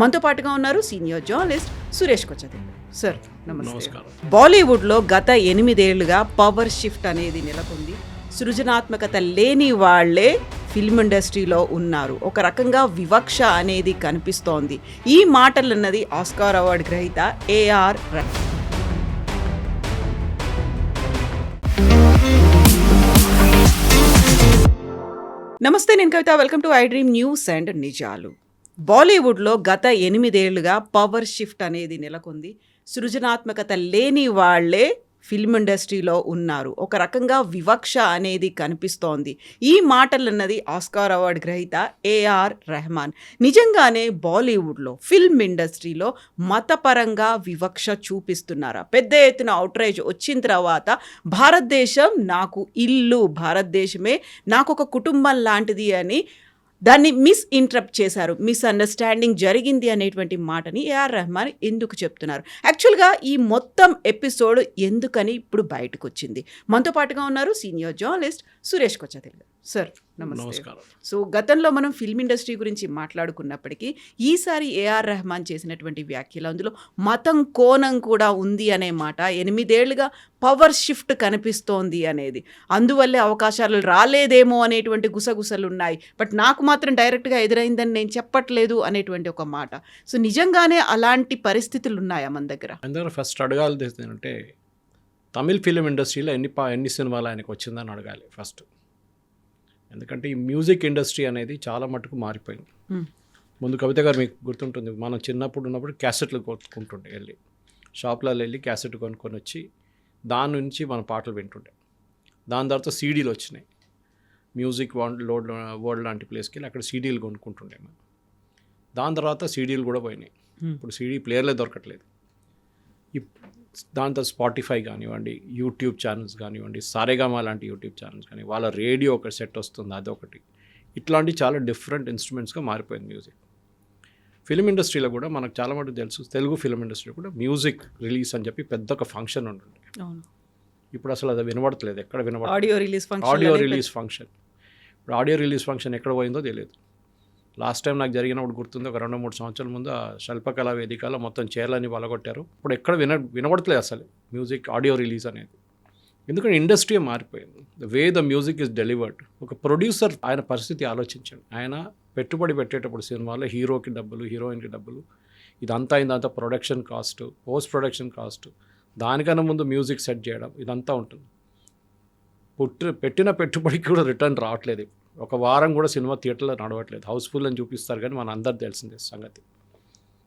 మనతో పాటుగా ఉన్నారు సీనియర్ జర్నలిస్ట్ సురేష్ కొచ్చది. సార్ నమస్తే. నమస్కారం. బాలీవుడ్లో గత 8 ఏళ్లుగా పవర్ షిఫ్ట్ అనేది నెలకొంది. సృజనాత్మకత లేని వాళ్లే ఫిల్మ్ ఇండస్ట్రీలో ఉన్నారు. ఒక రకంగా వివక్ష అనేది కనిపిస్తోంది. ఈ మాటలన్నది ఆస్కార్ అవార్డు గ్రహీత ఏఆర్ రెహమాన్. నమస్తే, నేను Kavitha. Welcome to iDream news and నిజాలు. బాలీవుడ్లో గత 8 ఏళ్లుగా పవర్ షిఫ్ట్ అనేది నెలకొంది. సృజనాత్మకత లేని వాళ్లే ఫిల్మ్ ఇండస్ట్రీలో ఉన్నారు. ఒక రకంగా వివక్ష అనేది కనిపిస్తోంది. ఈ మాటలన్నది ఆస్కార్ అవార్డు గ్రహీత ఏఆర్ రెహమాన్. నిజంగానే బాలీవుడ్లో ఫిల్మ్ ఇండస్ట్రీలో మతపరంగా వివక్ష చూపిస్తున్నారా? పెద్ద ఎత్తున అవుట్రేజ్ వచ్చిన తర్వాత భారతదేశం నాకు ఇల్లు, భారతదేశమే నాకు ఒక కుటుంబం లాంటిది అని దాన్ని మిస్ఇంటరప్ట్ చేశారు. మిస్అండర్స్టాండింగ్ జరిగింది అనేటువంటి మాటని ఏఆర్ రెహమాన్ ఎందుకు చెప్తున్నారు? యాక్చువల్గా ఈ మొత్తం ఎపిసోడ్ ఎందుకని ఇప్పుడు బయటకు వచ్చింది? మనతో పాటుగా ఉన్నారు సీనియర్ జర్నలిస్ట్ సురేష్ కొచ్చది. సార్ నమస్తే. నమస్కారం. సో గతంలో మనం ఫిల్మ్ ఇండస్ట్రీ గురించి మాట్లాడుకున్నప్పటికీ ఈసారి ఏఆర్ రెహమాన్ చేసినటువంటి వ్యాఖ్యలు, అందులో మతం కోణం కూడా ఉంది అనే మాట, 8 ఏళ్లుగా పవర్ షిఫ్ట్ కనిపిస్తోంది అనేది, అందువల్లే అవకాశాలు రాలేదేమో అనేటువంటి గుసగుసలు ఉన్నాయి, బట్ నాకు మాత్రం డైరెక్ట్గా ఎదురైందని నేను చెప్పట్లేదు అనేటువంటి ఒక మాట. సో నిజంగానే అలాంటి పరిస్థితులు ఉన్నాయా మన దగ్గర? అందరూ ఫస్ట్ అడగాలి ఏంటంటే, తమిళ్ ఫిలిం ఇండస్ట్రీలో ఎన్ని సినిమాలు ఆయనకు వచ్చిందని అడగాలి ఫస్ట్. ఎందుకంటే ఈ మ్యూజిక్ ఇండస్ట్రీ అనేది చాలా మటుకు మారిపోయింది. ముందు కవిత గారు మీకు గుర్తుంటుంది, మనం చిన్నప్పుడు ఉన్నప్పుడు క్యాసెట్లు కొనుక్కుంటుండే, వెళ్ళి షాప్లలో వెళ్ళి క్యాసెట్ కొనుక్కొని వచ్చి దాని నుంచి మన పాటలు వింటుండే. దాని తర్వాత సీడీలు వచ్చినాయి. మ్యూజిక్ వరల్డ్ లాంటి ప్లేస్కి వెళ్ళి అక్కడ సీడీలు కొనుక్కుంటుండే మనం. దాని తర్వాత సీడీలు కూడా పోయినాయి. ఇప్పుడు సీడీ ప్లేయర్లే దొరకట్లేదు. దాంతో స్పాటిఫై కానివ్వండి, యూట్యూబ్ ఛానల్స్ కానివ్వండి, సారేగామా లాంటి యూట్యూబ్ ఛానల్స్ కానీ, వాళ్ళ రేడియో ఒక సెట్ వస్తుంది, అదొకటి. ఇట్లాంటి చాలా డిఫరెంట్ ఇన్స్ట్రుమెంట్స్గా మారిపోయింది మ్యూజిక్. ఫిలిం ఇండస్ట్రీలో కూడా మనకు చాలా మటుకు తెలుసు, తెలుగు ఫిలిం ఇండస్ట్రీలో కూడా మ్యూజిక్ రిలీజ్ అని చెప్పి పెద్ద ఒక ఫంక్షన్ ఉంటుండే. ఇప్పుడు అసలు అది వినబడట్లేదు, ఎక్కడ వినబడలేదు. Audio release function. ఇప్పుడు ఆడియో రిలీజ్ ఫంక్షన్ ఎక్కడ పోయిందో తెలియదు. లాస్ట్ టైం నాకు జరిగినప్పుడు గుర్తుంది, ఒక 2-3 సంవత్సరాల ముందు ఆ శిల్పకళా వేదికలో మొత్తం చైర్లని పలగొట్టారు. ఇప్పుడు ఎక్కడ వినబడట్లేదు అసలు మ్యూజిక్ ఆడియో రిలీజ్ అనేది. ఎందుకంటే ఇండస్ట్రీ మారిపోయింది. The way the music is delivered. ఒక ప్రొడ్యూసర్ ఆయన పరిస్థితి ఆలోచించండి. ఆయన పెట్టుబడి పెట్టేటప్పుడు సినిమాలో హీరోకి డబ్బులు, హీరోయిన్కి డబ్బులు, ఇదంతా production cost, post production cost, దానికన్నా ముందు మ్యూజిక్ సెట్ చేయడం, ఇదంతా ఉంటుంది. పెట్టిన పెట్టుబడికి కూడా రిటర్న్ రావట్లేదు. ఒక వారం కూడా సినిమా థియేటర్లో నడవట్లేదు. హౌస్ఫుల్ అని చూపిస్తారు కానీ మన అందరు తెలిసిందే సంగతి.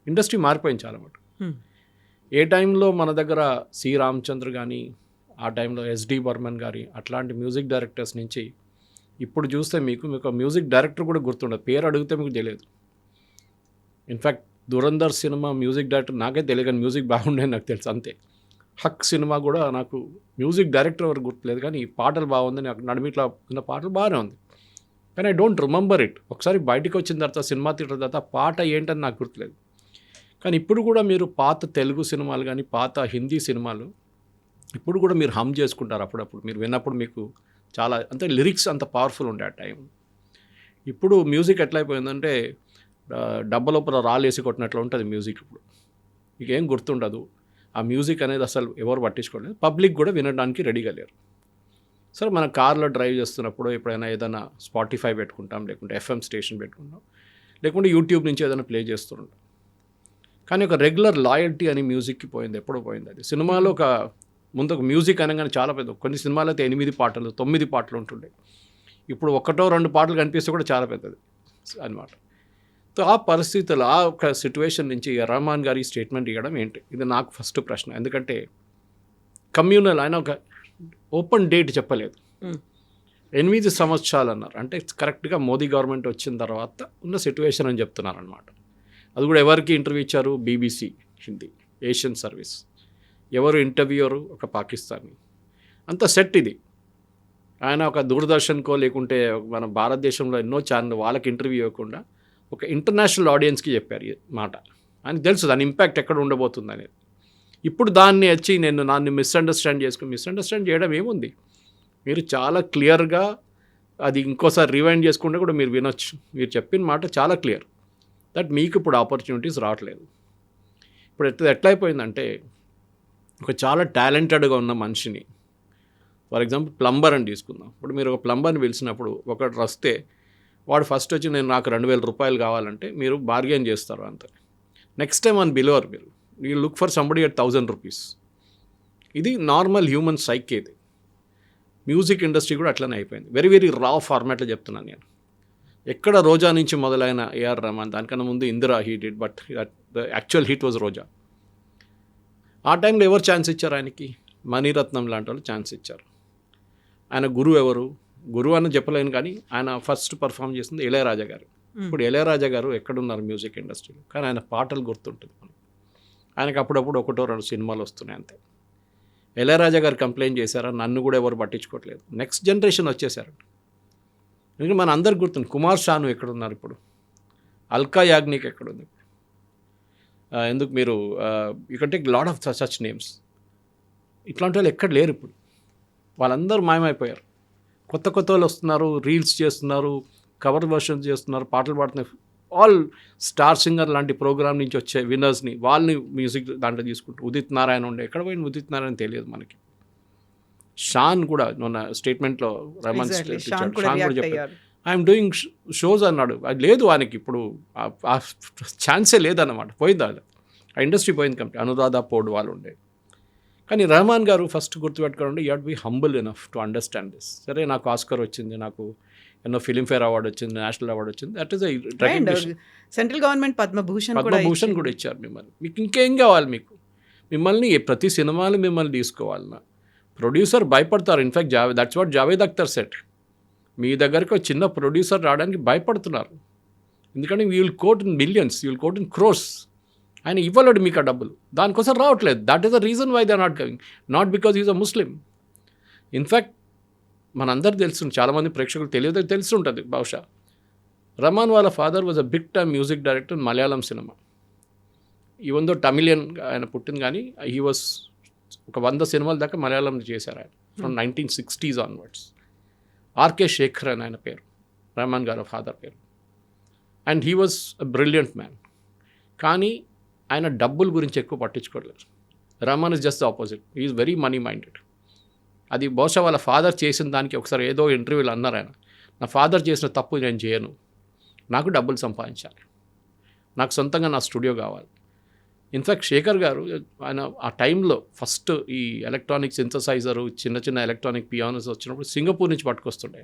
ఇండస్ట్రీ మారిపోయింది చాలా మటు. ఏ టైంలో మన దగ్గర సి రామచంద్ర కానీ, ఆ టైంలో ఎస్డి బర్మన్ గారి అట్లాంటి మ్యూజిక్ డైరెక్టర్స్ నుంచి ఇప్పుడు చూస్తే మీకు మ్యూజిక్ డైరెక్టర్ కూడా గుర్తుండదు. పేరు అడిగితే మీకు తెలియదు. In fact Dhurandhar cinema music director నాకే తెలియదు, కానీ మ్యూజిక్ బాగుండేది నాకు తెలుసు అంతే. హక్ సినిమా కూడా నాకు మ్యూజిక్ డైరెక్టర్ వరకు గుర్తులేదు, కానీ ఈ పాటలు బాగుంది, నాకు నడిమిట్లో ఉన్న పాటలు బాగానే ఉంది, కానీ ఐ డోంట్ రిమెంబర్ ఇట్. ఒకసారి బయటకు వచ్చిన తర్వాత సినిమా థియేటర్ తర్వాత పాట ఏంటని నాకు గుర్తులేదు. కానీ ఇప్పుడు కూడా మీరు పాత తెలుగు సినిమాలు కానీ, పాత హిందీ సినిమాలు ఇప్పుడు కూడా మీరు హమ్ చేసుకుంటారు అప్పుడప్పుడు. మీరు విన్నప్పుడు మీకు చాలా అంటే లిరిక్స్ అంత పవర్ఫుల్ ఉండే ఆ టైం. ఇప్పుడు మ్యూజిక్ ఎట్లయిపోయిందంటే డబ్బ లోపల రాలేసి కొట్టినట్లు ఉంటుంది మ్యూజిక్. ఇప్పుడు మీకు ఏం గుర్తుండదు. ఆ మ్యూజిక్ అనేది అసలు ఎవరు పట్టించుకోలేదు. పబ్లిక్ కూడా వినడానికి రెడీగా లేరు. సరే, మన కార్లో డ్రైవ్ చేస్తున్నప్పుడు ఎప్పుడైనా ఏదైనా స్పాటిఫై పెట్టుకుంటాం, లేకుంటే ఎఫ్ఎం స్టేషన్ పెట్టుకుంటాం, లేకుంటే యూట్యూబ్ నుంచి ఏదైనా ప్లే చేస్తుంటాం. కానీ ఒక రెగ్యులర్ లాయల్టీ అని మ్యూజిక్కి పోయింది, ఎప్పుడో పోయింది అది. సినిమాలో ముందు ఒక మ్యూజిక్ అనగానే చాలా పెద్ద, కొన్ని సినిమాలు అయితే 8 పాటలు 9 పాటలు ఉంటుండే. ఇప్పుడు 1-2 పాటలు కనిపిస్తే కూడా చాలా పెద్దది అనమాట. సో ఆ పరిస్థితులు, ఆ ఒక సిచ్యువేషన్ నుంచి రెహమాన్ గారి స్టేట్మెంట్ ఇవ్వడం ఏంటి, ఇది నాకు ఫస్ట్ ప్రశ్న. ఎందుకంటే కమ్యూనల్, ఆయన ఒక ఓపెన్ డేట్ చెప్పలేదు. 8 సంవత్సరాలు అన్నారు. అంటే కరెక్ట్గా మోదీ గవర్నమెంట్ వచ్చిన తర్వాత ఉన్న సిచ్యువేషన్ అని చెప్తున్నారు అనమాట. అది కూడా ఎవరికి ఇంటర్వ్యూ ఇచ్చారు? BBC Hindi, Asian service. ఎవరు ఇంటర్వ్యూరు? ఒక పాకిస్తానీ. అంత సెట్ ఇది. ఆయన ఒక దూరదర్శన్కో లేకుంటే మన భారతదేశంలో ఎన్నో ఛానల్ వాళ్ళకి ఇంటర్వ్యూ ఇవ్వకుండా ఒక ఇంటర్నేషనల్ ఆడియన్స్కి చెప్పారు ఈ మాట. ఆయనకు తెలుసు దాని ఇంపాక్ట్ ఎక్కడ ఉండబోతుంది అనేది. ఇప్పుడు దాన్ని వచ్చి నన్ను మిస్అండర్స్టాండ్ చేయడం ఏముంది? మీరు చాలా క్లియర్గా అది ఇంకోసారి రివైండ్ చేసుకుంటే కూడా మీరు వినొచ్చు. మీరు చెప్పిన మాట చాలా క్లియర్. దట్ మీకు ఇప్పుడు ఆపర్చునిటీస్ రావట్లేదు. ఇప్పుడు ఎట్లా అయిపోయిందంటే ఒక చాలా టాలెంటెడ్గా ఉన్న మనిషిని, ఫర్ ఎగ్జాంపుల్ ప్లంబర్ అని తీసుకుందాం. ఇప్పుడు మీరు ఒక ప్లంబర్ని పిలిచినప్పుడు ఒకటి వస్తే వాడు ఫస్ట్ వచ్చి నాకు 2,000 రూపాయలు కావాలంటే మీరు బార్గెన్ చేస్తారు అంతే. నెక్స్ట్ టైం అని బిలోవర్ మీరు you look for somebody at 1,000 rupees. ఇది నార్మల్ హ్యూమన్ సైకే. ఇది మ్యూజిక్ ఇండస్ట్రీ కూడా అట్లనే అయిపోయింది. వెరీ వెరీ రా ఫార్మాట్లో చెప్తున్నాను నేను. ఎక్కడ రోజా నుంచి మొదలైన ఏఆర్ రెహమాన్, దానికన్నా ముందు Indira he did, but the actual hit was Roja. ఆ టైంలో ఎవరు ఛాన్స్ ఇచ్చారు ఆయనకి? మణిరత్నం లాంటి వాళ్ళు ఛాన్స్ ఇచ్చారు. ఆయన గురువు ఎవరు? గురువు అని చెప్పలేను, కానీ ఆయన ఫస్ట్ పర్ఫామ్ చేసింది ఇళయరాజా గారు. ఇప్పుడు ఇళయరాజా గారు ఎక్కడున్నారు మ్యూజిక్ ఇండస్ట్రీలో? కానీ ఆయన పాటలు గుర్తుంటుంది మనకు. ఆయనకు అప్పుడప్పుడు 1-2 సినిమాలు వస్తున్నాయి అంతే. ఇళయరాజా గారు కంప్లైంట్ చేశారా? నన్ను కూడా ఎవరు పట్టించుకోవట్లేదు. నెక్స్ట్ జనరేషన్ వచ్చేసారు. ఎందుకంటే మన అందరికి గుర్తుంది. కుమార్ షాను ఎక్కడున్నారు ఇప్పుడు? అల్కా యాగ్నిక్ ఎక్కడుంది? ఎందుకు మీరు you can take lot of such names. ఇట్లాంటి వాళ్ళు ఎక్కడ లేరు ఇప్పుడు. వాళ్ళందరూ మాయమైపోయారు. కొత్త వాళ్ళు వస్తున్నారు, రీల్స్ చేస్తున్నారు, కవర్ వర్షన్స్ చేస్తున్నారు, పాటలు పాడుతున్నారు. ఆల్ స్టార్ సింగర్ లాంటి ప్రోగ్రామ్ నుంచి వచ్చే విన్నర్స్ని వాళ్ళని మ్యూజిక్ దాంట్లో తీసుకుంటారు. ఉదిత్ నారాయణ ఉండే, ఎక్కడ పోయిన ఉదిత్ నారాయణ తెలియదు మనకి. షాన్ కూడా మొన్న స్టేట్మెంట్లో రెహమాన్ షాన్ కూడా చెప్పారు, ఐఎమ్ డూయింగ్ షోస్ అన్నాడు. అది లేదు ఆయనకి ఇప్పుడు, ఆ ఛాన్సే లేదన్నమాట. పోయింది అది, ఆ ఇండస్ట్రీ పోయింది. కాబట్టి అనురాధ పోడ్ వాళ్ళు ఉండే. కానీ రెహమాన్ గారు ఫస్ట్ గుర్తుపెట్టుకోండి, you have to be humble enough to understand this. సరే, నాకు ఆస్కర్ వచ్చింది, నాకు ఎన్నో ఫిలింఫేర్ అవార్డు వచ్చింది, నేషనల్ అవార్డు వచ్చింది, that is central government Padma Bhushan కూడా ఇచ్చారు మిమ్మల్ని. మీకు ఇంకేం కావాలి? మిమ్మల్ని ప్రతి సినిమాలు మిమ్మల్ని తీసుకోవాలన్నా ప్రొడ్యూసర్ భయపడతారు. In fact that's what Javed Akhtar said. మీ దగ్గరికి ఒక చిన్న ప్రొడ్యూసర్ రావడానికి భయపడుతున్నారు. ఎందుకంటే you will quote in millions, you will quote in crores. ఆయన ఇవ్వలేడు మీకు ఆ డబ్బులు, దానికోసం రావట్లేదు. That is the reason why they are not coming, not because is a Muslim. In fact మనందరూ తెలుసు, చాలామంది ప్రేక్షకులు తెలుసుంటుంది బహుశా, రెహమాన్ వాళ్ళ father was a big time music director in Malayalam cinema. Even దో తమిళియన్ ఆయన పుట్టింది, కానీ హీ వాజ్ ఒక 100 సినిమాల దాకా మలయాళం చేశారు ఆయన from 1960s onwards. RK Shekhar అని ఆయన పేరు, రెహమాన్ గారి ఫాదర్ పేరు. And he was a brilliant man. కానీ ఆయన డబ్బుల గురించి ఎక్కువ పట్టించుకోవట్లేదు. Rahman is just the opposite, he is very money minded. అది బహుశా వాళ్ళ ఫాదర్ చేసిన దానికి ఒకసారి ఏదో ఇంటర్వ్యూలు అన్నారు ఆయన, నా ఫాదర్ చేసిన తప్పు నేను చేయను, నాకు డబ్బులు సంపాదించాలి, నాకు సొంతంగా నా స్టూడియో కావాలి. ఇన్ఫ్యాక్ట్ శేఖర్ గారు ఆయన ఆ టైంలో ఫస్ట్ ఈ ఎలక్ట్రానిక్ సింథసైజరు, చిన్న చిన్న ఎలక్ట్రానిక్ పియానోస్ వచ్చినప్పుడు సింగపూర్ నుంచి పట్టుకొస్తుండే.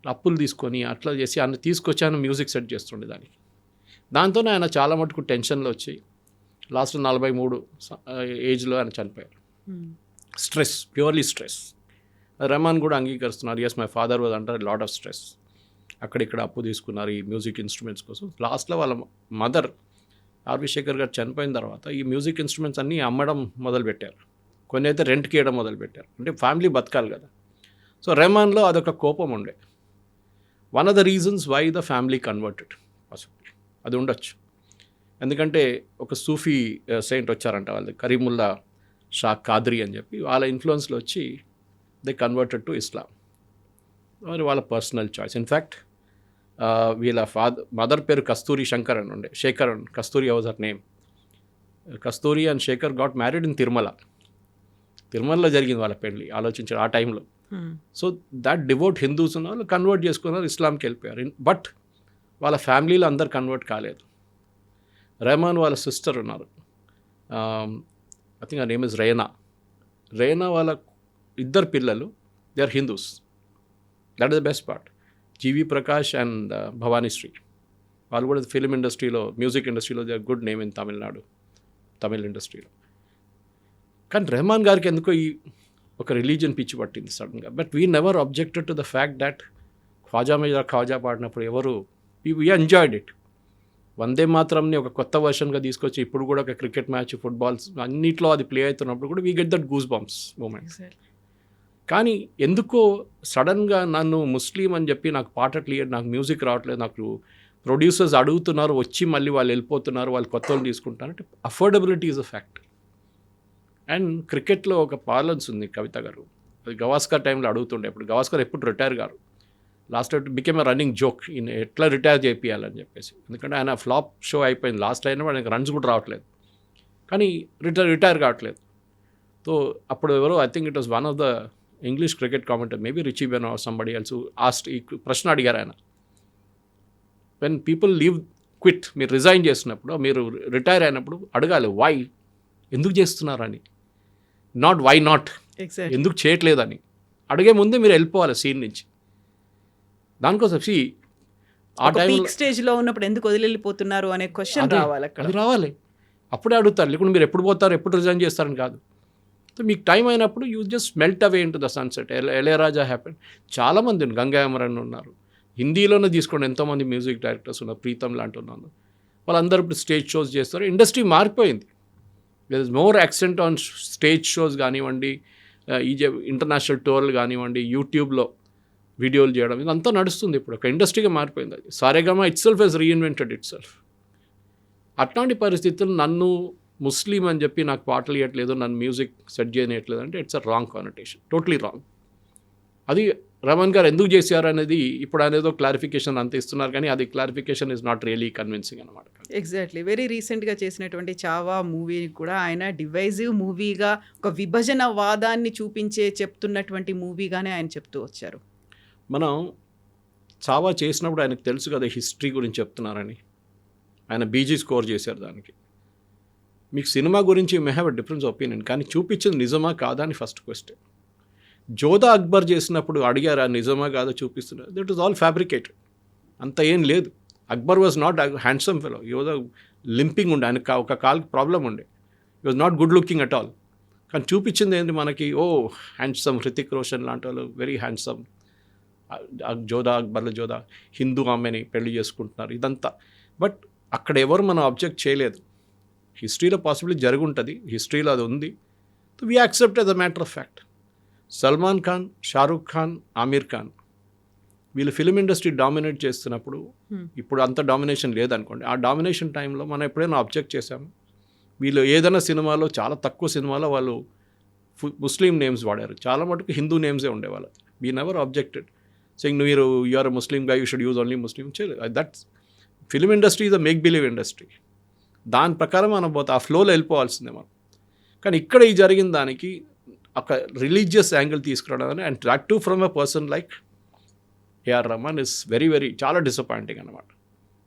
అప్పులు తీసుకొని అట్లా చేసి ఆయన తీసుకొచ్చి ఆయన మ్యూజిక్ సెట్ చేస్తుండే దానికి. దాంతోనే ఆయన చాలా మటుకు టెన్షన్లో వచ్చి లాస్ట్ 43 ఏజ్లో ఆయన చనిపోయారు. Stress, purely stress. రెహమాన్ కూడా అంగీకరిస్తున్నారు, yes my father was under lot of stress. అక్కడిక్కడ అప్పు తీసుకున్నారు ఈ మ్యూజిక్ ఇన్స్ట్రుమెంట్స్ కోసం. లాస్ట్లో వాళ్ళ మదర్ ఆర్వి శేఖర్ గారు చనిపోయిన తర్వాత ఈ మ్యూజిక్ ఇన్స్ట్రుమెంట్స్ అన్నీ అమ్మడం మొదలుపెట్టారు. కొన్ని అయితే రెంట్కి ఇవ్వడం మొదలుపెట్టారు. అంటే ఫ్యామిలీ బతకాలి కదా. సో రెహమాన్లో అదొక కోపం ఉండే. One of the reasons why the family converted possible అది ఉండొచ్చు. ఎందుకంటే ఒక సూఫీ సెయింట్ వచ్చారంట వాళ్ళు, కరీముల్లా షా ఖాద్రీ అని చెప్పి, వాళ్ళ ఇన్ఫ్లుయెన్స్లో వచ్చి దే కన్వర్టెడ్ టు ఇస్లాం. మరి వాళ్ళ పర్సనల్ చాయిస్. ఇన్ఫ్యాక్ట్ వీళ్ళ మదర్ పేరు కస్తూరి శంకర్ అని ఉండే, శేఖర్ అని, Kasturi was her name. Kasturi and Shekhar got married in తిరుమలలో జరిగింది వాళ్ళ పెళ్ళి. ఆలోచించారు ఆ టైంలో. సో దట్ డివోట్ హిందూస్ ఉన్న వాళ్ళు కన్వర్ట్ చేసుకున్నారు, ఇస్లాంకి వెళ్ళిపోయారు. బట్ వాళ్ళ ఫ్యామిలీలో అందరు కన్వర్ట్ కాలేదు. రెహమాన్ వాళ్ళ సిస్టర్ ఉన్నారు, ఐ థింక్ ఆ నేమ్ ఇస్ రేనా వాళ్ళ 2 పిల్లలు they are Hindus. That is the best part. GV Prakash and Bhavanishri వాళ్ళు కూడా ఫిలిం ఇండస్ట్రీలో, మ్యూజిక్ ఇండస్ట్రీలో they are good name in Tamil ఇండస్ట్రీలో. కానీ రెహమాన్ గారికి ఎందుకో ఈ ఒక రిలీజియన్ పిచ్చి పట్టింది సడన్గా. But we never objected to the fact that Khwaja పాడినప్పుడు ఎవరు వీ ఎంజాయ్డ్ ఇట్. వందే మాత్రంని ఒక కొత్త వర్షన్గా తీసుకొచ్చి ఇప్పుడు కూడా ఒక క్రికెట్ మ్యాచ్, ఫుట్బాల్స్ అన్నిట్లో అది ప్లే అవుతున్నప్పుడు కూడా we get that goose bumps moments. కానీ ఎందుకో సడన్గా నన్ను ముస్లిం అని చెప్పి నాకు పాట క్లియర్, నాకు మ్యూజిక్ రావట్లేదు, నాకు ప్రొడ్యూసర్స్ అడుగుతున్నారు, వచ్చి మళ్ళీ వాళ్ళు వెళ్ళిపోతున్నారు, వాళ్ళు కొత్త వాళ్ళు తీసుకుంటారు అంటే affordability is a fact. And క్రికెట్లో ఒక పార్లెన్స్ ఉంది, కవిత గారు, అది గవాస్కర్ టైంలో అడుగుతుండే. ఇప్పుడు గవాస్కర్ ఎప్పుడు రిటైర్ గారు, last it became a running joke ఈయన ఎట్లా రిటైర్ చేయాలని చెప్పేసి. ఎందుకంటే ఆయన ఫ్లాప్ షో అయిపోయింది, లాస్ట్ అయినా ఆయనకి రన్స్ కూడా రావట్లేదు, కానీ రిటైర్ కావట్లేదు. సో అప్పుడు ఎవరో I think it was one of the English cricket commentator, maybe Richie Benaud or somebody else asked ఈ ప్రశ్న అడిగారు ఆయన, వెన్ పీపుల్ లీవ్ క్విట్, మీరు రిజైన్ చేసినప్పుడు, మీరు రిటైర్ అయినప్పుడు అడగాలి వై, ఎందుకు చేస్తున్నారని, నాట్ వై నాట్, ఎగ్జాక్ట్లీ. ఎందుకు చేయట్లేదని అడిగే ముందే మీరు వెళ్ళిపోవాలి సీన్ నుంచి. దానికోసం ఆ టైంలో పీక్ స్టేజ్ లో ఉన్నప్పుడు ఎందుకు వదిలిపోతున్నారు అనే క్వశ్చన్ రావాలి అక్కడ. అది రావాలి, అప్పుడే అడుగుతారు. లేకుంటే మీరు ఎప్పుడు పోతారు, ఎప్పుడు రిజైన్ చేస్తారని కాదు. సో మీకు టైం అయినప్పుడు you just melt away in to the sunset. Ilaiyaraaja happen, చాలామంది గంగా అమరన్ ఉన్నారు, హిందీలోనే తీసుకోండి ఎంతోమంది మ్యూజిక్ డైరెక్టర్స్ ఉన్నారు, ప్రీతం లాంటి ఉన్నారు, వాళ్ళందరూ ఇప్పుడు స్టేజ్ షోస్ చేస్తారు. ఇండస్ట్రీ మారిపోయింది, there is more accent on stage shows కానివ్వండి, ఇంటర్నేషనల్ టూర్లు కానివ్వండి, యూట్యూబ్లో వీడియోలు చేయడం, ఇదంతా నడుస్తుంది. ఇప్పుడు ఒక ఇండస్ట్రీగా మారిపోయింది అది. Saregama itself has reinvented itself. అట్లాంటి పరిస్థితులు నన్ను ముస్లిం అని చెప్పి నాకు పాటలు ఇవ్వట్లేదు, నన్ను మ్యూజిక్ సెట్ చేయట్లేదు అంటే it's a wrong connotation, totally wrong. అది రమణ్ గారు ఎందుకు చేశారు అనేది ఇప్పుడు అనేదో క్లారిఫికేషన్ అంత ఇస్తున్నారు, కానీ అది clarification is not really convincing అనమాట. ఎగ్జాక్ట్లీ. వెరీ రీసెంట్గా చేసినటువంటి చావా మూవీని కూడా ఆయన డివైజివ్ మూవీగా, ఒక విభజన వాదాన్ని చెప్తున్నటువంటి మూవీగానే ఆయన చెప్తూ వచ్చారు. మనం చావా చేసినప్పుడు ఆయనకు తెలుసు కదా హిస్టరీ గురించి చెప్తున్నారని, ఆయన బీజీ స్కోర్ చేశారు దానికి. మీకు సినిమా గురించి may have a difference opinion, కానీ చూపించింది నిజమా కాదా అని ఫస్ట్ క్వశ్చన్. జోధా అక్బర్ చేసినప్పుడు అడిగారు ఆ నిజమా కాదా చూపిస్తున్నారు, దట్ ఈస్ ఆల్ ఫ్యాబ్రికేటెడ్, అంత ఏం లేదు. Akbar was not handsome fellow, ఈ వాజ్ లింపింగ్ ఉండే, ఆయనకు ఒక కాల్కి ప్రాబ్లం ఉండే, ఈ was not good looking at all. కానీ చూపించింది ఏంటి మనకి, ఓ హ్యాండ్సమ్ హృతిక్ రోషన్ లాంటి వాళ్ళు వెరీ హ్యాండ్సమ్, జోధా హిందూ ఆమెని పెళ్లి చేసుకుంటున్నారు, ఇదంతా. బట్ అక్కడ ఎవరు మనం అబ్జెక్ట్ చేయలేదు. హిస్టరీలో పాసిబిలిటీ జరిగి ఉంటుంది, హిస్టరీలో అది ఉంది, we accept as a matter of fact. Salman Khan, Shahrukh Khan, Aamir Khan వీళ్ళు ఫిలిం ఇండస్ట్రీ డామినేట్ చేస్తున్నప్పుడు, ఇప్పుడు అంత డామినేషన్ లేదనుకోండి, ఆ డామినేషన్ టైంలో మనం ఎప్పుడైనా అబ్జెక్ట్ చేశాము. వీళ్ళు ఏదైనా సినిమాలో, చాలా తక్కువ సినిమాలో వాళ్ళు ముస్లిం నేమ్స్ వాడారు, చాలా మటుకు హిందూ నేమ్సే ఉండేవాళ్ళు. We never objected saying you are a Muslim guy, you should use only Muslim. That's film industry is a make believe industry, దాని ప్రకారం మనం పోతే ఆ ఫ్లోలో వెళ్ళిపోవాల్సిందే మనం. కానీ ఇక్కడ ఈ జరిగిన దానికి ఒక రిలీజియస్ యాంగిల్ తీసుకురావడం, and that too from a person like AR Rahman is very very చాలా డిసప్పాయింటింగ్ అనమాట.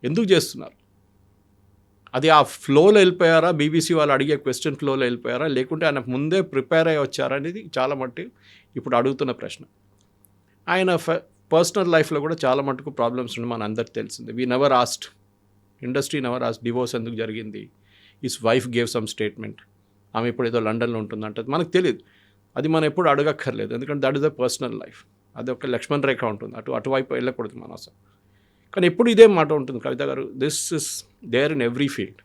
ఎందుకు చేస్తున్నారు అది? ఆ ఫ్లోలో వెళ్ళిపోయారా, బీబీసీ వాళ్ళు అడిగే క్వశ్చన్ ఫ్లోలో వెళ్ళిపోయారా, లేకుంటే ఆయన ముందే ప్రిపేర్ అయ్యి వచ్చారా అనేది చాలా మట్టి ఇప్పుడు అడుగుతున్న ప్రశ్న. ఆయన పర్సనల్ లైఫ్లో కూడా చాలా మటుకు ప్రాబ్లమ్స్ ఉన్నాయి, మన అందరికి తెలిసింది. We never asked, industry never asked divorce ఎందుకు జరిగింది, his wife gave some statement, ఆమె ఇప్పుడు ఏదో లండన్లో ఉంటుందంటే మనకు తెలియదు, అది మనం ఎప్పుడు అడగక్కర్లేదు, ఎందుకంటే that is the personal life. అది ఒక లక్ష్మణ్ రేఖ ఉంటుంది, అటువైపు వెళ్ళకూడదు మన అసలు. కానీ ఎప్పుడు ఇదే మాట ఉంటుంది కవిత గారు, this is there in every field.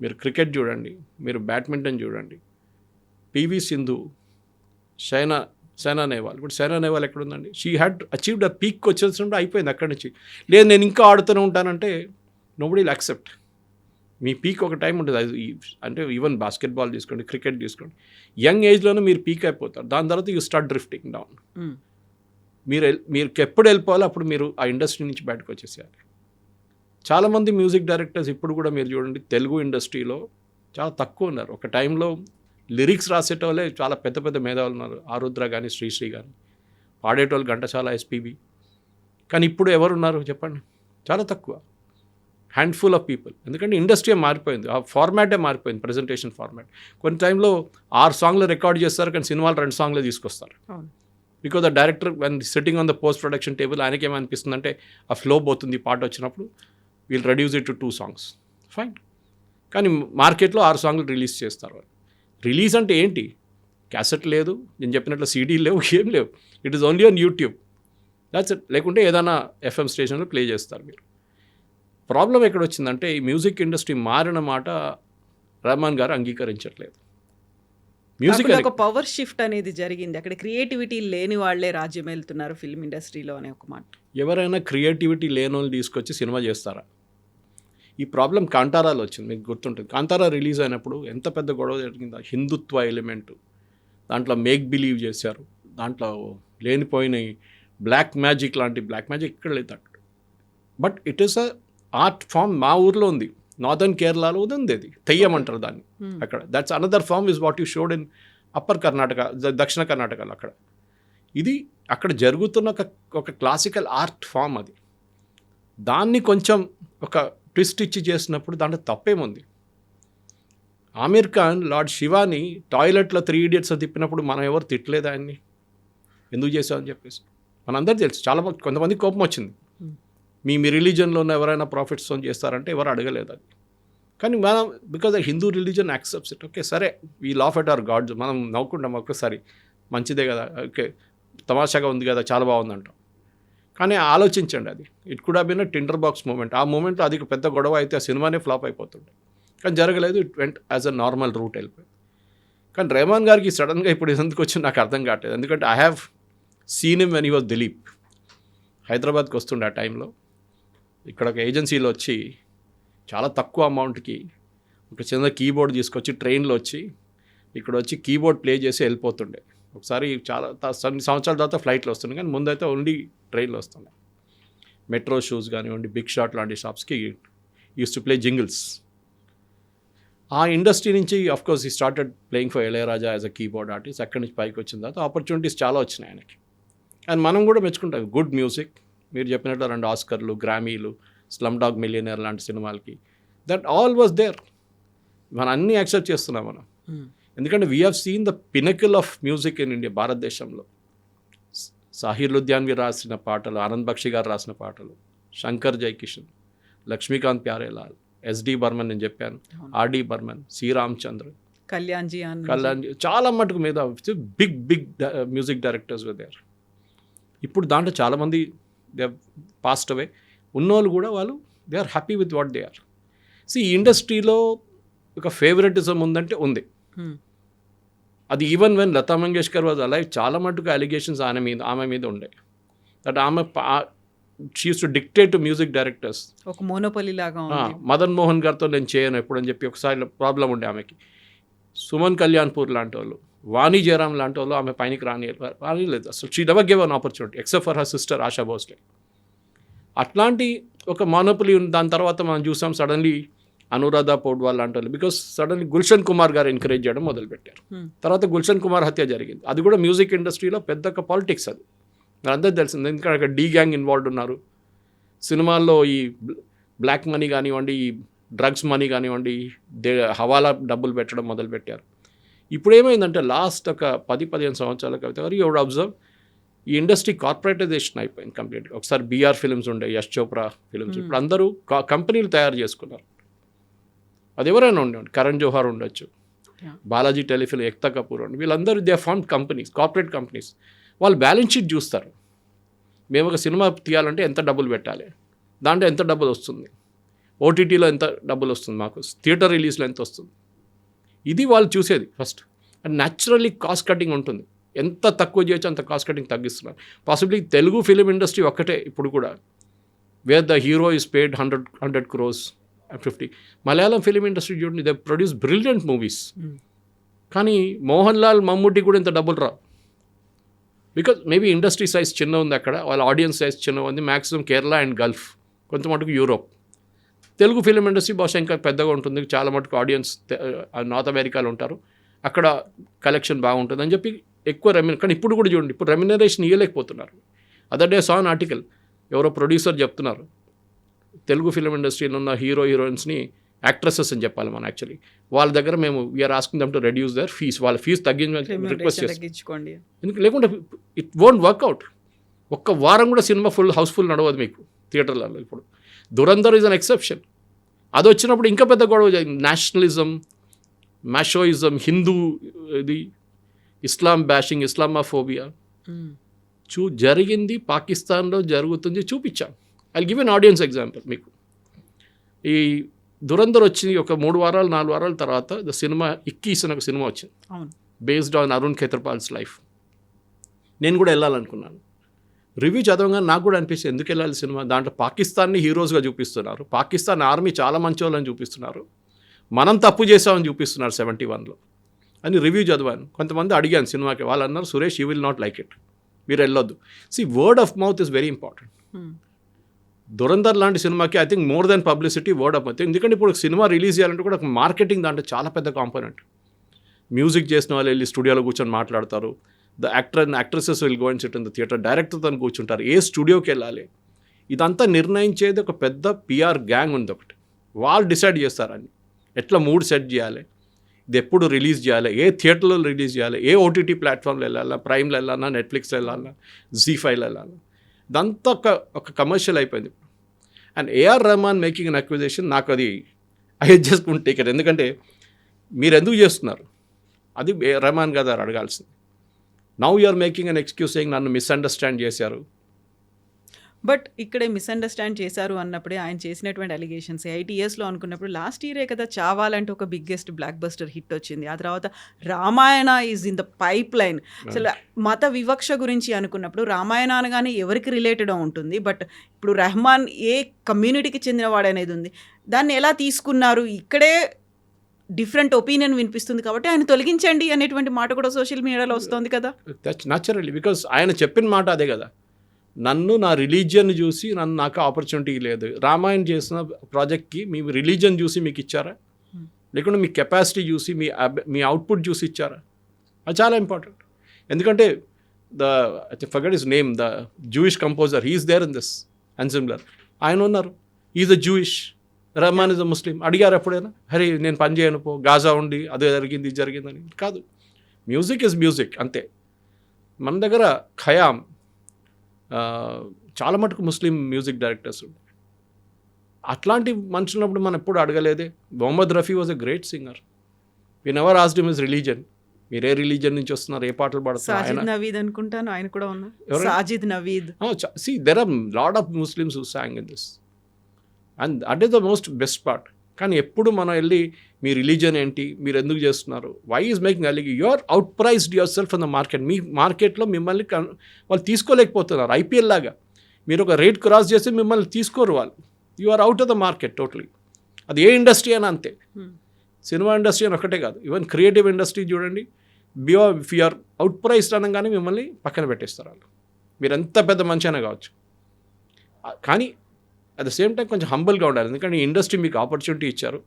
మీరు క్రికెట్ చూడండి, మీరు బ్యాడ్మింటన్ చూడండి, పివి సింధు, సైనా నెహ్వాల్. ఇప్పుడు సైనా నెహ్వాల్ ఎక్కడుందండి? She had achieved a peak వచ్చేసినప్పుడు అయిపోయింది అక్కడి నుంచి. లేదు నేను ఇంకా ఆడుతూనే ఉంటానంటే నోబడీ విల్ యాక్సెప్ట్. మీ పీక్ ఒక టైం ఉంటుంది, అది అంటే ఈవెన్ బాస్కెట్బాల్ తీసుకోండి, క్రికెట్ తీసుకోండి, యంగ్ ఏజ్లోనే మీరు పీక్ అయిపోతారు, దాని తర్వాత యూ స్టార్ట్ డ్రిఫ్టింగ్ డౌన్. మీరు ఎప్పుడు వెళ్ళిపోవాలో అప్పుడు మీరు ఆ ఇండస్ట్రీ నుంచి బయటకు వచ్చేసేయాలి. చాలామంది మ్యూజిక్ డైరెక్టర్స్ ఇప్పుడు కూడా మీరు చూడండి తెలుగు ఇండస్ట్రీలో చాలా తక్కువ ఉన్నారు. ఒక టైంలో లిరిక్స్ రాసేటోళ్ళే చాలా పెద్ద పెద్ద మేధావులు ఉన్నారు, ఆరుద్ర కానీ శ్రీశ్రీ కానీ, పాడేటోళ్ళు ఘంటసాల, ఎస్పీబీ. కానీ ఇప్పుడు ఎవరున్నారు చెప్పండి? చాలా తక్కువ, హ్యాండ్ఫుల్ ఆఫ్ పీపుల్. ఎందుకంటే ఇండస్ట్రీ మారిపోయింది, ఆ ఫార్మాటే మారిపోయింది, ప్రజెంటేషన్ ఫార్మాట్. కొన్ని టైంలో 6 సాంగ్లు రికార్డ్ చేస్తారు, కానీ సినిమాలు 2 సాంగ్లే తీసుకొస్తారు. Because the director one sitting on the post production table, ఆయనకి ఏమనిపిస్తుంది అంటే ఆ ఫ్లో పోతుంది పాట వచ్చినప్పుడు, we'll reduce it to 2 songs, fine. కానీ మార్కెట్లో 6 సాంగ్లు రిలీజ్ చేస్తారు. రిలీజ్ అంటే ఏంటి? క్యాసెట్ లేదు, నేను చెప్పినట్లు సీడీలు లేవు, ఏం లేవు, it is only on YouTube, that's it. లేకుంటే ఏదైనా ఎఫ్ఎం స్టేషన్లో ప్లే చేస్తారు మీరు. ప్రాబ్లం ఎక్కడ వచ్చిందంటే ఈ మ్యూజిక్ ఇండస్ట్రీ మారిన మాట రెహమాన్ గారు అంగీకరించట్లేదు. మ్యూజిక్ ఒక పవర్ షిఫ్ట్ అనేది జరిగింది, అక్కడ క్రియేటివిటీ లేని వాళ్ళే రాజ్యం వెళ్తున్నారు ఫిల్మ్ ఇండస్ట్రీలో అనే ఒక మాట. ఎవరైనా క్రియేటివిటీ లేని వాళ్ళు తీసుకొచ్చి సినిమా చేస్తారా? ఈ ప్రాబ్లం కాంతారాలో వచ్చింది, మీకు గుర్తుంటుంది. కాంతారా రిలీజ్ అయినప్పుడు ఎంత పెద్ద గొడవ జరిగిందా, హిందుత్వ ఎలిమెంటు, దాంట్లో మేక్ బిలీవ్ చేశారు, దాంట్లో లేనిపోయిన బ్లాక్ మ్యాజిక్ ఇక్కడ లేదు అక్కడ. But it is a art form. మా ఊర్లో ఉంది, నార్దర్న్ కేరళలో ఉంది అది, తెయ్యం అంటారు దాన్ని అక్కడ. That's another form is what you showed in upper Karnataka, దక్షిణ కర్ణాటకలో. అక్కడ ఇది అక్కడ జరుగుతున్న ఒక క్లాసికల్ ఆర్ట్ ఫామ్ అది. దాన్ని కొంచెం ఒక ట్విస్ట్ ఇచ్చి చేసినప్పుడు దాంట్లో తప్పేముంది? ఆమీర్ ఖాన్ లార్డ్ శివాని టాయిలెట్లో 3 Idiots తిప్పినప్పుడు మనం ఎవరు తిట్టలేదు ఆయన్ని, ఎందుకు చేసామని చెప్పేసి. మనందరూ తెలుసు. చాలా కొంతమంది కోపం వచ్చింది, మీ రిలీజన్లో ఉన్న ఎవరైనా ప్రాఫిట్స్ చేస్తారంటే ఎవరు అడగలేదు అది. కానీ మనం because Hindu religion accepts it. Okay సరే, we laugh at our gods, మనం నవ్వుకుంటాం ఒక్కసారి, మంచిదే కదా, ఓకే తమాషాగా ఉంది కదా, చాలా బాగుందంటాం. కానీ ఆలోచించండి, అది it could have been a tinder box moment. ఆ మూమెంట్లో అది పెద్ద గొడవ అయితే ఆ సినిమానే ఫ్లాప్ అయిపోతుండే. కానీ జరగలేదు, it went as a normal route వెళ్ళిపోయింది. కానీ రెహమాన్ గారికి సడన్గా ఇప్పుడు ఎందుకు వచ్చింది నాకు అర్థం కావట్లేదు. ఎందుకంటే I have seen him when he was Dilip. హైదరాబాద్కి వస్తుండే ఆ టైంలో, ఇక్కడ ఒక ఏజెన్సీలో వచ్చి చాలా తక్కువ అమౌంట్కి ఒక చిన్న కీబోర్డ్ తీసుకొచ్చి ట్రైన్లో వచ్చి ఇక్కడ వచ్చి కీబోర్డ్ ప్లే చేసి వెళ్ళిపోతుండే. ఒకసారి చాలా సంవత్సరాల తర్వాత ఫ్లైట్లో వస్తుండే, కానీ ముందైతే ఓన్లీ ట్రైన్లో వస్తుండే. మెట్రో షూస్ కానివ్వండి, బిగ్ షాట్ లాంటి షాప్స్కి యూస్ టు ప్లే జింగిల్స్. ఆ ఇండస్ట్రీ నుంచి అఫ్కోర్స్ ఈ started playing for Ilaiyaraaja as a keyboard artist. అక్కడి నుంచి పైకి వచ్చిన తర్వాత ఆపర్చునిటీస్ చాలా వచ్చినాయి ఆయనకి. అండ్ మనం కూడా మెచ్చుకుంటాం, గుడ్ మ్యూజిక్. మీరు చెప్పినట్లు 2 ఆస్కర్లు, గ్రామీలు, స్లమ్ డాగ్ మిలియనర్ లాంటి సినిమాలకి, దట్ ఆల్ వాజ్ దేర్. మనం అన్నీ యాక్సెప్ట్ చేస్తున్నాం మనం. ఎందుకంటే we have seen the pinnacle of music in India, భారతదేశంలో. సాహిర్ లుధ్యాన్వి రాసిన పాటలు, ఆనంద్ బక్షి గారు రాసిన పాటలు, శంకర్ జైకిషన్, లక్ష్మీకాంత్ ప్యారేలాల్, ఎస్డి బర్మన్, నేను చెప్పాను, ఆర్డి బర్మన్, సి రామచంద్ర, కళ్యాణ్జీ, చాలా మటుకు మీద బిగ్ మ్యూజిక్ డైరెక్టర్స్ దేర్. ఇప్పుడు దాంట్లో చాలామంది దే పాస్ట్ అవే. ఉన్నోళ్ళు కూడా వాళ్ళు they are happy with what they are. ఈ ఇండస్ట్రీలో ఒక ఫేవరెటిజం ఉందంటే ఉంది. అది even when Lata Mangeshkar was alive, చాలా మటుకు అలిగేషన్స్ ఆమె మీద ఉండే. దట్ ఆమె she use to dictate to music directors. ఒక మోనోపలి లాగా. మదన్ మోహన్ గారితో నేను చేయను ఎప్పుడని చెప్పి ఒకసారి ప్రాబ్లం ఉండే ఆమెకి. సుమన్ కళ్యాణ్పూర్ లాంటి వాళ్ళు, వాణి జయరామ్ లాంటి వాళ్ళు ఆమె పైనకి రానిలేదు అసలు. She never give an opportunity except for her sister ASHA Bhosle. అట్లాంటి ఒక మోనోపలి ఉంది. దాని తర్వాత మనం చూసాం సడన్లీ అనురాధ పౌడ్వాల్ లాంటి వాళ్ళు, బికాస్ సడన్లీ గుల్షన్ కుమార్ గారు ఎంకరేజ్ చేయడం మొదలుపెట్టారు. తర్వాత గుల్షన్ కుమార్ హత్య జరిగింది. అది కూడా మ్యూజిక్ ఇండస్ట్రీలో పెద్ద పాలిటిక్స్. అది అందరికీ తెలిసింది, ఎందుకంటే అక్కడ డీ గ్యాంగ్ ఇన్వాల్వ్డ్ ఉన్నారు. సినిమాల్లో ఈ బ్లాక్ మనీ కానివ్వండి, ఈ డ్రగ్స్ మనీ కానివ్వండి, హవాలా డబ్బులు పెట్టడం మొదలుపెట్టారు. ఇప్పుడు ఏమైందంటే లాస్ట్ ఒక 10-15 సంవత్సరాల కవిత యూ వుడ్ అబ్జర్వ్, ఈ ఇండస్ట్రీ కార్పొరేటైజేషన్ అయిపోయింది కంప్లీట్గా. ఒకసారి బీఆర్ ఫిల్మ్స్ ఉండే, యశ్ చోప్రా ఫిల్మ్స్, ఇప్పుడు అందరూ కంపెనీలు తయారు చేసుకున్నారు. అది ఎవరైనా ఉండేవాడు, కరణ్ జోహార్ ఉండొచ్చు, బాలాజీ టెలిఫిల్మ్, ఎక్తా కపూర్ ఉండి, వీళ్ళందరూ they form companies, corporate companies. వాళ్ళు బ్యాలెన్స్ షీట్ చూస్తారు. మేము ఒక సినిమా తీయాలంటే ఎంత డబ్బులు పెట్టాలి, దాంట్లో ఎంత డబ్బులు వస్తుంది, ఓటీటీలో ఎంత డబ్బులు వస్తుంది, మాకు థియేటర్ రిలీజ్లో ఎంత వస్తుంది, ఇది వాళ్ళు చూసేది first. And naturally cost cutting ఉంటుంది. ఎంత తక్కువ చేయొచ్చు అంత కాస్ట్ కటింగ్ తగ్గిస్తున్నారు. పాసిబ్లీ తెలుగు ఫిలిం ఇండస్ట్రీ ఒక్కటే ఇప్పుడు కూడా where the hero is paid 100 crores 50. Malayalam film industry చూడండి, దే ప్రొడ్యూస్ బ్రిలియంట్ మూవీస్. కానీ మోహన్ లాల్, మమ్ముట్టి కూడా ఇంత డబ్బులు రావు. బికాజ్ మేబీ ఇండస్ట్రీ సైజ్ చిన్న ఉంది అక్కడ, వాళ్ళ ఆడియన్స్ సైజ్ చిన్న ఉంది. మ్యాక్సిమం కేరళ అండ్ గల్ఫ్, కొంత మటుకు యూరోప్. తెలుగు ఫిలిం ఇండస్ట్రీ బహుశా ఇంకా పెద్దగా ఉంటుంది, చాలా మటుకు ఆడియన్స్ నార్త్ అమెరికాలో ఉంటారు, అక్కడ కలెక్షన్ బాగుంటుంది అని చెప్పి ఎక్కువ కానీ ఇప్పుడు కూడా చూడండి, ఇప్పుడు రెమ్యునరేషన్ ఇవ్వలేకపోతున్నారు. Other day saw an article, ఎవరో ప్రొడ్యూసర్ చెప్తున్నారు, తెలుగు ఫిలిం ఇండస్ట్రీలో ఉన్న హీరోయిన్స్ని యాక్ట్రెసెస్ అని చెప్పాలి మనం యాక్చువల్లీ, వాళ్ళ దగ్గర మేము we're asking them to reduce their fees, వాళ్ళ ఫీజు తగ్గించమని రిక్వెస్ట్ చేస్తాం. ఎందుకు లేకుంటే ఇట్ వోంట్ వర్క్అవుట్. ఒక్క వారం కూడా సినిమా హౌస్ఫుల్ నడవదు మీకు థియేటర్లలో. ఇప్పుడు దురంధర్ ఈజ్ అన్ ఎక్సెప్షన్. అది వచ్చినప్పుడు ఇంకా పెద్ద గొడవ జరిగింది. నేషనలిజం, మ్యాషోయిజం, హిందూ ఇది, ఇస్లాం బ్యాషింగ్, ఇస్లామాఫోబియా జరిగింది. పాకిస్తాన్లో జరుగుతుంది, చూపించాం. I give an audience example మీకు. ఈ దురంధర్ వచ్చి ఒక 3 వారాలు 4 వారాల తర్వాత ద సినిమా ఇక్కీస్ అని ఒక సినిమా వచ్చింది, బేస్డ్ ఆన్ అరుణ్ ఖేత్రపాల్స్ లైఫ్. నేను కూడా వెళ్ళాలనుకున్నాను. రివ్యూ చదవగానే నాకు కూడా అనిపిస్తుంది ఎందుకు వెళ్ళాలి సినిమా. దాంట్లో పాకిస్తాన్ని హీరోస్గా చూపిస్తున్నారు, పాకిస్తాన్ ఆర్మీ చాలా మంచి వాళ్ళని చూపిస్తున్నారు, మనం తప్పు చేసామని చూపిస్తున్నారు 71లో అని రివ్యూ చదివాను. కొంతమంది అడిగాను సినిమాకి, వాళ్ళు అన్నారు Suresh you will not like it, మీరు వెళ్ళొద్దు. Word of mouth is very important. Dhurandhar లాంటి సినిమాకి I think more than publicity word of mouth. ఎందుకంటే ఇప్పుడు సినిమా రిలీజ్ చేయాలంటే కూడా మార్కెటింగ్ దాంట్లో చాలా పెద్ద కాంపోనెంట్. మ్యూజిక్ చేసిన వాళ్ళు వెళ్ళి స్టూడియోలో కూర్చొని మాట్లాడతారు. The actor and actresses will go and sit in the theatre, డైరెక్టర్తో కూర్చుంటారు, ఏ స్టూడియోకి వెళ్ళాలి, ఇదంతా నిర్ణయించేది ఒక పెద్ద పిఆర్ గ్యాంగ్ ఉంది ఒకటి. వాళ్ళు డిసైడ్ చేస్తారని ఎట్లా మూడ్ సెట్ చేయాలి, ఇది ఎప్పుడు రిలీజ్ చేయాలి, ఏ థియేటర్లో రిలీజ్ చేయాలి, ఏ ఓటీటీ ప్లాట్ఫామ్లో వెళ్ళాలా, ప్రైమ్లో వెళ్ళాలా, నెట్ఫ్లిక్స్లో వెళ్ళాలా, జీ5లో వెళ్ళాలా, ఇదంతా ఒక కమర్షియల్ అయిపోయింది. And AR Rahman making an acquisition, నాకు అది I just won't take it. ఎందుకంటే మీరు ఎందుకు చేస్తున్నారు అది రెహమాన్ గారు అడగాల్సింది. Now you're making an excuse saying నన్ను మిస్అండర్స్టాండ్ చేశారు. బట్ ఇక్కడే మిస్అండర్స్టాండ్ చేశారు అన్నప్పుడే ఆయన చేసినటువంటి అలిగేషన్స్ 8 ఇయర్స్లో అనుకున్నప్పుడు లాస్ట్ ఇయరే కదా చావాలంటే ఒక బిగ్గెస్ట్ బ్లాక్ బస్టర్ హిట్ వచ్చింది. ఆ తర్వాత Ramayana is in the pipe line. అసలు మత వివక్ష గురించి అనుకున్నప్పుడు రామాయణ అనగానే ఎవరికి రిలేటెడ్ ఉంటుంది, బట్ ఇప్పుడు రెహమాన్ ఏ కమ్యూనిటీకి చెందినవాడు అనేది ఉంది. దాన్ని ఎలా తీసుకున్నారు? ఇక్కడే డిఫరెంట్ ఒపీనియన్ వినిపిస్తుంది కాబట్టి ఆయన తొలగించండి అనేటువంటి మాట కూడా సోషల్ మీడియాలో వస్తుంది కదా. దట్స్ న్యాచురల్లీ, బికాస్ ఆయన చెప్పిన మాట అదే కదా, నన్ను నా రిలీజియన్ చూసి నాకు ఆపర్చునిటీ లేదు. రామాయణ్ చేసిన ప్రాజెక్ట్కి మీ రిలీజియన్ చూసి మీకు ఇచ్చారా, లేకుంటే మీ కెపాసిటీ చూసి మీ అవుట్పుట్ చూసి ఇచ్చారా? అది చాలా ఇంపార్టెంట్. ఎందుకంటే forget his name, the Jewish composer, he's there in this unsimilar. ఆయన ఉన్నారు, is a Jewish, Rahman is a Muslim. అడిగారు ఎప్పుడైనా హరి నేను పని చేయను పో, గాజా ఉండి అదే జరిగింది ఇది జరిగిందని? కాదు, మ్యూజిక్ ఇస్ మ్యూజిక్ అంతే. మన దగ్గర ఖయామ్, చాలా మటుకు ముస్లిం మ్యూజిక్ డైరెక్టర్స్ ఉంటారు. అట్లాంటి మనుషులున్నప్పుడు మనం ఎప్పుడు అడగలేదే. Mohammed Rafi was a great singer, we never asked him his religion. మీరు ఏ రిలీజన్ నుంచి వస్తున్నారు, ఏ పాటలు పాడుతున్నారు? సాజిద్ నవీద్ అనుకుంటాను, ఆయన కూడా ఉన్నారు. Sajid Naveed. See, there are lot of Muslims who sang in this, and that is the most best part. కానీ ఎప్పుడు మనం వెళ్ళి మీ రిలీజన్ ఏంటి, మీరు ఎందుకు చేస్తున్నారు, వై ఈజ్ మేకింగ్ అలిగి, you are outpriced yourself in the market. మీ మార్కెట్లో మిమ్మల్ని వాళ్ళు తీసుకోలేకపోతున్నారు. ఐపీఎల్ లాగా మీరు ఒక రేట్ క్రాస్ చేస్తే మిమ్మల్ని తీసుకోరు వాళ్ళు. You are out of the market totally. అది ఏ ఇండస్ట్రీ అయినా అంతే, సినిమా ఇండస్ట్రీ అని ఒకటే కాదు, ఈవెన్ క్రియేటివ్ ఇండస్ట్రీ చూడండి. If you are outpriced అనగానే మిమ్మల్ని పక్కన పెట్టేస్తారు వాళ్ళు. మీరు ఎంత పెద్ద మంచి అయినా కావచ్చు. కానీ అట్ ద సేమ్ టైం కొంచెం హంబుల్గా ఉండాలి. ఎందుకంటే ఈ ఇండస్ట్రీ మీకు ఆపర్చునిటీ ఇచ్చారు,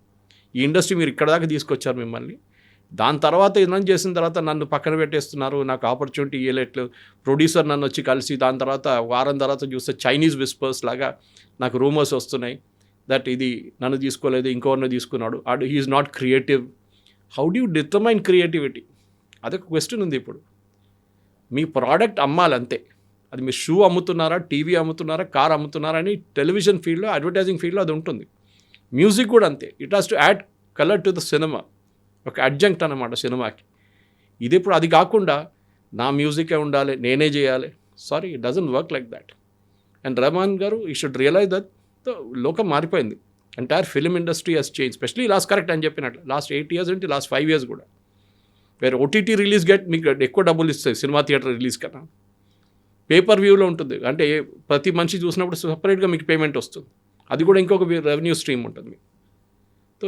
ఈ ఇండస్ట్రీ మీరు ఇక్కడ దాకా తీసుకొచ్చారు మిమ్మల్ని. దాని తర్వాత ఇన్నం చేసిన తర్వాత నన్ను పక్కన పెట్టేస్తున్నారు, నాకు ఆపర్చునిటీ ఇవ్వలేట్లేదు. ప్రొడ్యూసర్ నన్ను వచ్చి కలిసి దాని తర్వాత వారం తర్వాత చూస్తే చైనీస్ విస్పర్స్ లాగా నాకు రూమర్స్ వస్తున్నాయి దట్ ఇది నన్ను తీసుకోలేదు, ఇంకోరిని తీసుకున్నాడు, he is not creative. How do you determine creativity? అదొక క్వశ్చన్ ఉంది. ఇప్పుడు మీ ప్రోడక్ట్ అమ్మాలంతే, అది మీరు షూ అమ్ముతున్నారా, టీవీ అమ్ముతున్నారా, కార్ అమ్ముతున్నారా అని టెలివిజన్ ఫీల్డ్లో, అడ్వర్టైజింగ్ ఫీల్డ్లో అది ఉంటుంది. మ్యూజిక్ కూడా అంతే, it has to add colour to the cinema, ఒక అడ్జంక్ట్ అన్నమాట సినిమాకి. ఇది ఇప్పుడు అది కాకుండా నా మ్యూజికే ఉండాలి, నేనే చేయాలి. Sorry, it doesn't work like that. And Rahman గారు ఈ షుడ్ రియలైజ్ దట్ లోకం మారిపోయింది. Entire film industry has change, specially last correct అని చెప్పినట్లు లాస్ట్ 8 years అంటే లాస్ట్ 5 years కూడా. వేరే ఓటీటీ రిలీజ్ మీకు ఎక్కువ డబ్బులు ఇస్తాయి సినిమా థియేటర్ రిలీజ్ కన్నా. పేపర్ వ్యూలో ఉంటుంది, అంటే ప్రతి మనిషి చూసినప్పుడు సపరేట్గా మీకు పేమెంట్ వస్తుంది, అది కూడా ఇంకొక రెవెన్యూ స్ట్రీమ్ ఉంటుంది మీకు. సో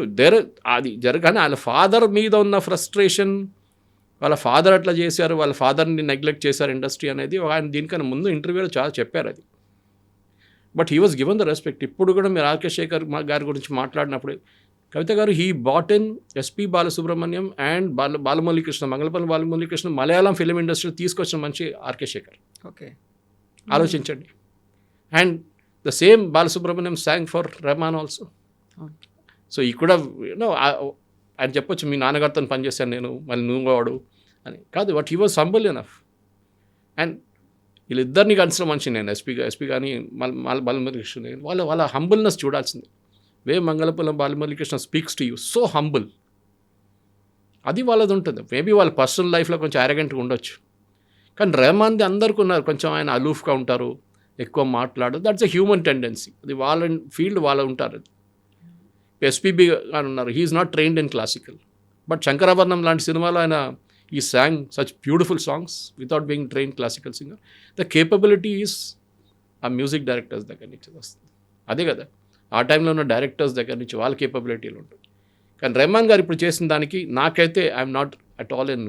అది జరగానే వాళ్ళ ఫాదర్ మీద ఉన్న ఫ్రస్ట్రేషన్, వాళ్ళ ఫాదర్ అట్లా చేశారు, వాళ్ళ ఫాదర్ని నెగ్లెక్ట్ చేశారు ఇండస్ట్రీ అనేది ఆయన దీనికన్నా ముందు ఇంటర్వ్యూలో చాలా చెప్పారు అది. But he was given the respect. ఇప్పుడు కూడా మీరు ఆర్కే శేఖర్ గారి గురించి మాట్లాడినప్పుడు, కవిత గారు he brought in SP Balasubrahmanyam and Balamuralikrishna, Mangalampalli Balamuralikrishna Malayalam film industry తీసుకొచ్చిన మంచి ఆర్కే శేఖర్. ఓకే, ఆలోచించండి. And the same Balasubrahmanyam song for Rahman also. So ఈ కూడా ఆయన చెప్పొచ్చు, మీ నాన్నగారితో పనిచేశాను నేను, మళ్ళీ నువ్వు వాడు అని కాదు. But he was humble enough. And వీళ్ళిద్దరిని కలిసిన మనిషి నేను, ఎస్పీ కానీ బాలమురళీకృష్ణ, వాళ్ళ హంబుల్నెస్ చూడాల్సింది. Mangalapuram Balamuralikrishna speaks to you so humble, అది వాళ్ళది ఉంటుంది. మేబీ వాళ్ళ పర్సనల్ లైఫ్లో కొంచెం అరగెంట్గా ఉండొచ్చు, కానీ రెహమాన్ది అందరికీ ఉన్నారు, కొంచెం ఆయన అలూఫ్గా ఉంటారు, ఎక్కువ మాట్లాడరు. దట్స్ ఎ హ్యూమన్ టెండెన్సీ, అది వాళ్ళ ఫీల్డ్ వాళ్ళు ఉంటారు. ఎస్పీబీ అని ఉన్నారు, he is not trained in classical, but Sankarabharanam లాంటి సినిమాలో ఆయన ఈ song such beautiful songs without being trained classical singer. The capability is ఆ మ్యూజిక్ డైరెక్టర్స్ దగ్గర నుంచి వస్తుంది. అదే కదా ఆ టైంలో ఉన్న డైరెక్టర్స్ దగ్గర నుంచి వాళ్ళ కేపబిలిటీలు ఉంటుంది. కానీ రెహమాన్ గారు ఇప్పుడు చేసిన దానికి నాకైతే I'm not at all in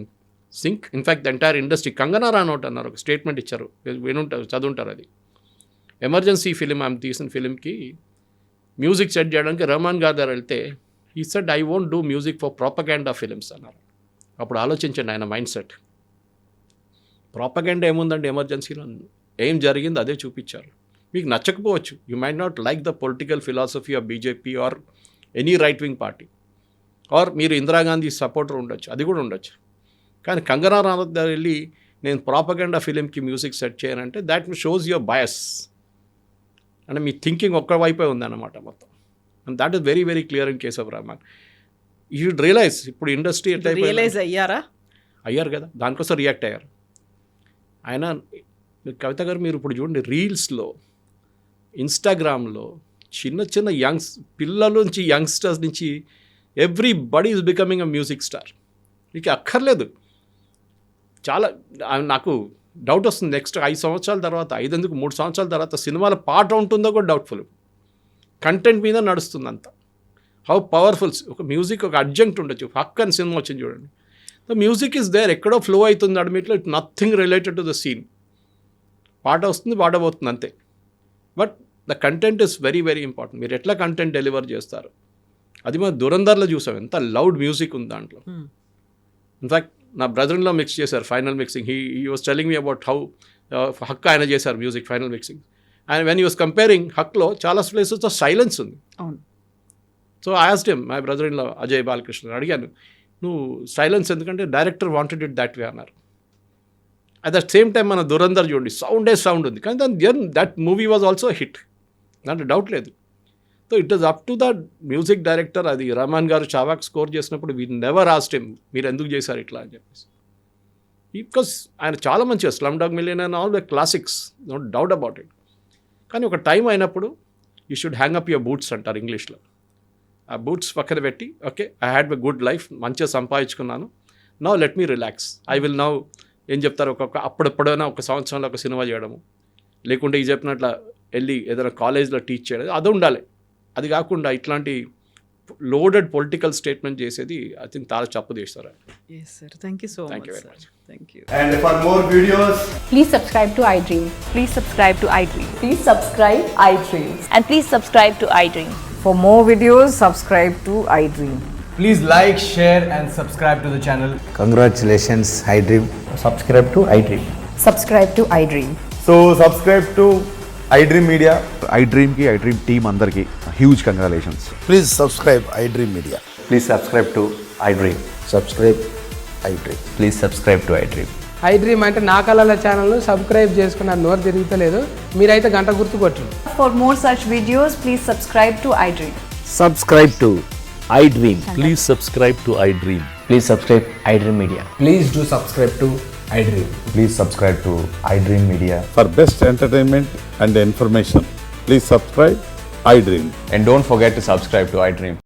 sync in fact the entire industry. Kangana Ranaut అన్నారు, ఒక స్టేట్మెంట్ ఇచ్చారు, వినుంటారు, చదువుంటారు. అది ఎమర్జెన్సీ ఫిలిం ఆమె తీసిన ఫిలింకి మ్యూజిక్ సెట్ చేయడానికి రెహమాన్ గారి దగ్గర వెళ్తే ఈ said I won't do music for propaganda films అన్నారు. అప్పుడు ఆలోచించండి ఆయన మైండ్ సెట్. ప్రాపగాండా ఏముందండి ఎమర్జెన్సీలో, ఏం జరిగింది అదే చూపించారు. మీకు నచ్చకపోవచ్చు, you might not like the political philosophy of BJP or any right wing party, or మీరు ఇందిరాగాంధీ సపోర్టర్ ఉండొచ్చు, అది కూడా ఉండొచ్చు. కానీ కంగనా రనౌత్ దగ్గర వెళ్ళి నేను ప్రాపగాండా ఫిలింకి మ్యూజిక్ సెట్ చేయనంటే దాట్ షోస్ యువర్ బయస్. అంటే మీ థింకింగ్ ఒక్క వైపే ఉందన్నమాట మొత్తం. And that is very very clear in case of Rahman. You should realise ఇప్పుడు ఇండస్ట్రీ ఎట్లా రియలైజ్ అయ్యారా? అయ్యారు కదా, దానికోసం రియాక్ట్ అయ్యారు. ఆయన కవిత గారు మీరు ఇప్పుడు చూడండి, రీల్స్లో ఇన్స్టాగ్రామ్లో చిన్న చిన్న పిల్లల నుంచి యంగ్స్టర్స్ నుంచి everybody is becoming a music star. మీకు అక్కర్లేదు. చాలా నాకు డౌట్ వస్తుంది, నెక్స్ట్ 5 సంవత్సరాల తర్వాత, 3 సంవత్సరాల తర్వాత సినిమాల పాట ఉంటుందో కూడా డౌట్ఫుల్. కంటెంట్ మీద నడుస్తుంది అంతా. హౌ పవర్ఫుల్ ఒక మ్యూజిక్, ఒక అడ్జంక్ట్ ఉండొచ్చు. హక్ అని సినిమా వచ్చింది చూడండి, ద మ్యూజిక్ ఈజ్ దేర్, ఎక్కడో ఫ్లో అవుతుంది అడ్మిట్లో, it nothing related to the scene. పాట వస్తుంది, పాట పోతుంది అంతే. But the content is very very important. మీరు ఎట్లా కంటెంట్ డెలివర్ చేస్తారు, అది మనం దురంధర్లో చూసాం, ఎంత లౌడ్ మ్యూజిక్ ఉంది దాంట్లో. ఇన్ఫ్యాక్ట్ నా బ్రదర్ ఇన్ లా మిక్స్ చేశారు final mixing. He was telling me about how Haq ఆయన చేశారు music final mixing. And when you was comparing, హక్లో చాలా ప్లేసెస్తో సైలెన్స్ ఉంది. So I asked him, my brother in law Ajay Balakrishna, అడిగాను నువ్వు సైలెన్స్ ఎందుకంటే director wanted it that way అన్నారు. అట్ ద సేమ్ టైం మన దురంధర్ చూడండి, సౌండ్ ఉంది, కానీ దాని that movie was also hit, దాంట్లో డౌట్ లేదు. So it is up to the music director. అది రెహమాన్ గారు చావాక్ స్కోర్ చేసినప్పుడు వీ నెవర్ ఆస్క్డ్ హిమ్ మీరు ఎందుకు చేశారు ఇట్లా అని చెప్పేసి. బికాస్ ఆయన చాలా మంచిగా slumdog millionaire and all the classics, no doubt about it. కానీ ఒక టైం అయినప్పుడు you should hang up your boots అంటారు ఇంగ్లీష్లో. ఆ బూట్స్ పక్కన పెట్టి, okay I had a good life, మంచిగా సంపాదించుకున్నాను, now let me relax, I will now ఏం చెప్తారు, అప్పుడెప్పుడైనా ఒక సంవత్సరంలో ఒక సినిమా చేయడము, లేకుంటే ఈ చెప్పినట్ల వెళ్ళి ఏదైనా కాలేజ్లో టీచ్ చేయడం, అది ఉండాలి. అది కాకుండా ఇట్లాంటి లోడెడ్ పొలిటికల్ స్టేట్మెంట్ చేసేది ఐ థింక్ చాలా తప్పు చేస్తారు. Yes sir, thank you so Thank much. you very much. Thank you. And for more videos, Please subscribe to iDream. Please subscribe to iDream. Please subscribe iDream. And please subscribe to iDream. For more videos, subscribe to iDream. please like, share and subscribe to the channel. Congratulations, iDream. Subscribe to iDream. Subscribe to iDream. So subscribe to iDream Media. iDream की iDream team अंदर की huge congratulations. Please subscribe iDream Media. Please subscribe to iDream. Subscribe iDream. Please subscribe to iDream. iDream అంటే నా కళల ఛానల్ను subscribe చేసుకున్న నోరు తిరుగుతలేదు, మీరైతే గంట గుర్తు కొట్టండి. For more such videos, please subscribe to iDream. Subscribe to iDream. Please subscribe to iDream. Please subscribe iDream Media. Please do subscribe to iDream. Please subscribe to iDream Media. For best entertainment and information, please subscribe iDream. And don't forget to subscribe to iDream.